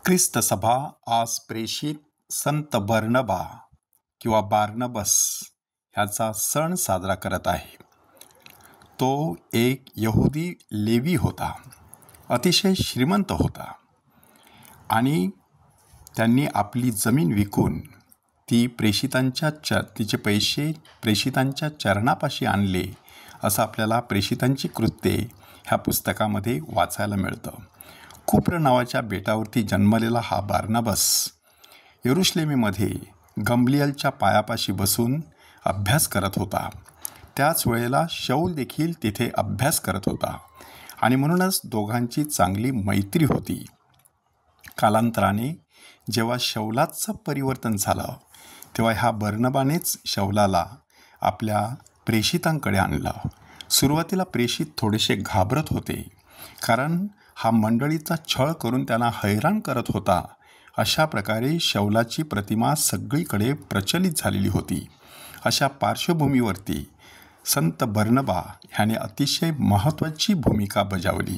ख्रिस्त सभा आज प्रेषित संत बर्नबा किंवा बार्नबस ह्याचा सण साजरा करत आहे. तो एक यहुदी लेवी होता, अतिशय श्रीमंत होता आणि त्यांनी आपली जमीन विकून तिचे पैसे प्रेषितांच्या चरणापाशी आणले असं आपल्याला प्रेषितांची कृत्ये ह्या पुस्तकामध्ये वाचायला मिळतं. कुप्र नावाच्या बेटावरती जन्मलेला हा बार्नबस यरुशलेमीमध्ये गमलियलच्या पायापाशी बसून अभ्यास करत होता. त्याच वेळेला शौल देखील तिथे अभ्यास करत होता आणि म्हणूनच दोघांची चांगली मैत्री होती. कालांतराने जेव्हा शौलाचं परिवर्तन झालं तेव्हा ह्या बर्नबानेच शौलाला आपल्या प्रेषितांकडे आणलं. सुरुवातीला प्रेषित थोडेसे घाबरत होते, कारण हा मंडळीचा छळ करून त्यांना हैराण करत होता. अशा प्रकारे शौलाची प्रतिमा सगळीकडे प्रचलित झालेली होती. अशा पार्श्वभूमीवरती संत बर्नबा ह्याने अतिशय महत्त्वाची भूमिका बजावली.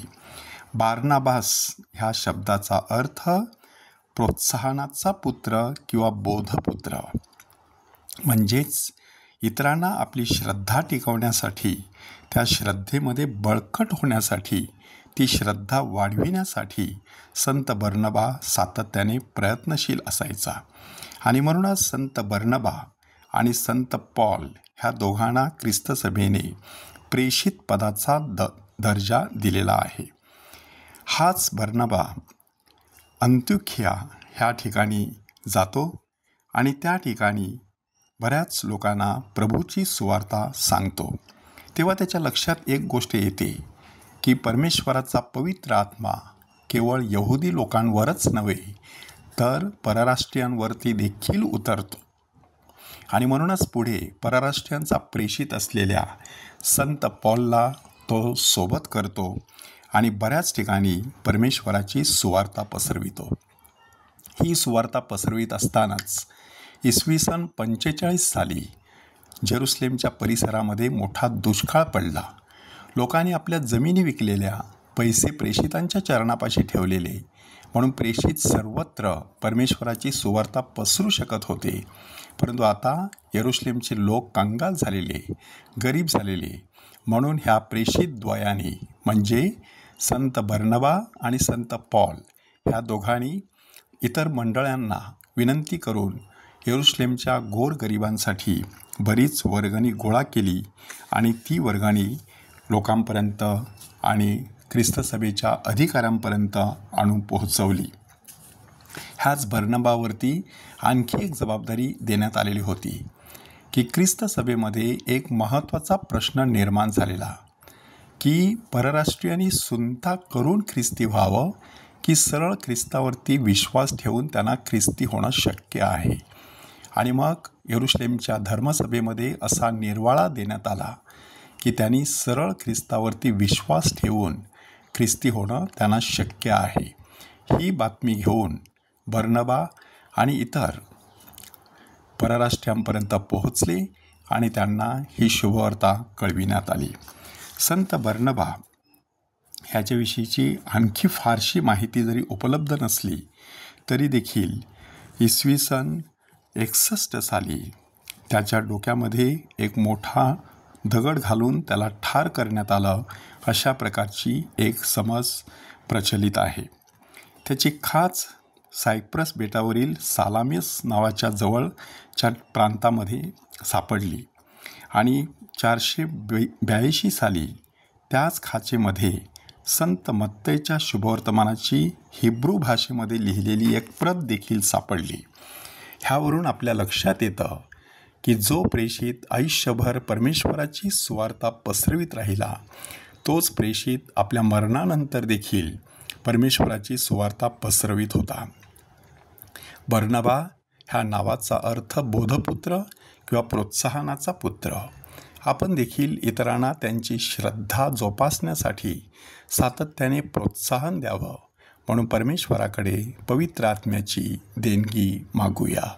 बार्नाबास ह्या शब्दाचा अर्थ प्रोत्साहनाचा पुत्र किंवा बोधपुत्र, म्हणजेच इतरांना आपली श्रद्धा टिकवण्यासाठी, त्या श्रद्धेमध्ये बळकट होण्यासाठी, ती श्रद्धा वाढविण्यासाठी संत बर्नबा सातत्याने प्रयत्नशील असायचा. आणि म्हणूनच संत बर्नबा आणि संत पॉल ह्या दोघांना ख्रिस्त सभेने प्रेषित पदाचा दर्जा दिलेला आहे. हाच बर्नबा अंत्योखिया ह्या ठिकाणी जातो आणि त्या ठिकाणी बऱ्याच लोकांना प्रभूची सुवार्ता सांगतो. तेव्हा त्याच्या लक्षात एक गोष्ट येते की परमेश्वराचा पवित्र आत्मा केवळ यहुदी लोकांवरच नव्हे तर परराष्ट्रीयांवरती देखील उतरतो. आणि म्हणूनच पुढे परराष्ट्रीयांचा प्रेषित असलेल्या संत पॉलला तो सोबत करतो आणि बऱ्याच ठिकाणी परमेश्वराची सुवार्ता पसरवितो. ही सुवार्ता पसरवित असतानाच इसवी सन 45 साली जेरुसलेमच्या परिसरामध्ये मोठा दुष्काळ पडला. लोकांनी आपल्या जमिनी विकलेल्या, पैसे प्रेषितांच्या चरणापाशी ठेवलेले, म्हणून प्रेषित सर्वत्र परमेश्वराची सुवार्ता पसरू शकत होते. परंतु आता यरुशलेमचे लोक कंगाल झालेले, गरीब झालेले, म्हणून ह्या प्रेषित द्वयाने म्हणजे संत बर्नबा आणि संत पॉल ह्या दोघांनी इतर मंडळांना विनंती करून यरुशलेमच्या गोरगरिबांसाठी बरीच वर्गणी गोळा केली आणि ती वर्गणी लोकांपर्यंत आणि ख्रिस्त सभेच्या अधिकाऱ्यांपर्यंत आणून पोहोचवली. ह्याच बर्नबावरती आणखी एक जबाबदारी देण्यात आलेली होती की ख्रिस्त सभेमध्ये एक महत्त्वाचा प्रश्न निर्माण झालेला की परराष्ट्रीयांनी सुनता करून ख्रिस्ती व्हावं की सरळ ख्रिस्तावरती विश्वास ठेवून त्यांना ख्रिस्ती होणं शक्य आहे. आणि मग यरुशलेमच्या धर्मसभेमध्ये असा निर्वाळा देण्यात आला की त्यांनी सरळ ख्रिस्तावरती विश्वास ठेवून ख्रिस्ती होणं त्यांना शक्य आहे. ही बातमी घेऊन बर्नबा आणि इतर परराष्ट्रीयांपर्यंत पोहोचले आणि त्यांना ही शुभवार्ता कळविण्यात आली. संत बर्नबा ह्याच्याविषयीची आणखी फारशी माहिती जरी उपलब्ध नसली तरी देखील इसवी सन 61 साली त्याच्या डोक्यामध्ये एक मोठा दगड घालून त्याला ठार करण्यात आलं, अशा प्रकारची एक समज प्रचलित आहे. त्याची खाच सायप्रस बेटावरील सालामिस नावाच्या जवळच्या प्रांतामध्ये सापडली आणि 482 साली त्याच खाचेमध्ये संत मत्तईच्या शुभवर्तमानाची हिब्रू भाषेमध्ये लिहिलेली एक प्रत देखील सापडली. ह्यावरून आपल्या लक्षात येतं की जो प्रेषित आयुष्यभर परमेश्वराची सुवार्ता पसरवित राहिला तोच प्रेषित आपल्या मरणानंतर देखील परमेश्वराची सुवार्ता पसरवित होता. बर्नबा ह्या नावाचा अर्थ बोधपुत्र किंवा प्रोत्साहनाचा पुत्र. आपण देखील इतरांना त्यांची श्रद्धा जोपासण्यासाठी सातत्याने प्रोत्साहन द्यावं म्हणून परमेश्वराकडे पवित्र आत्म्याची देणगी मागूया.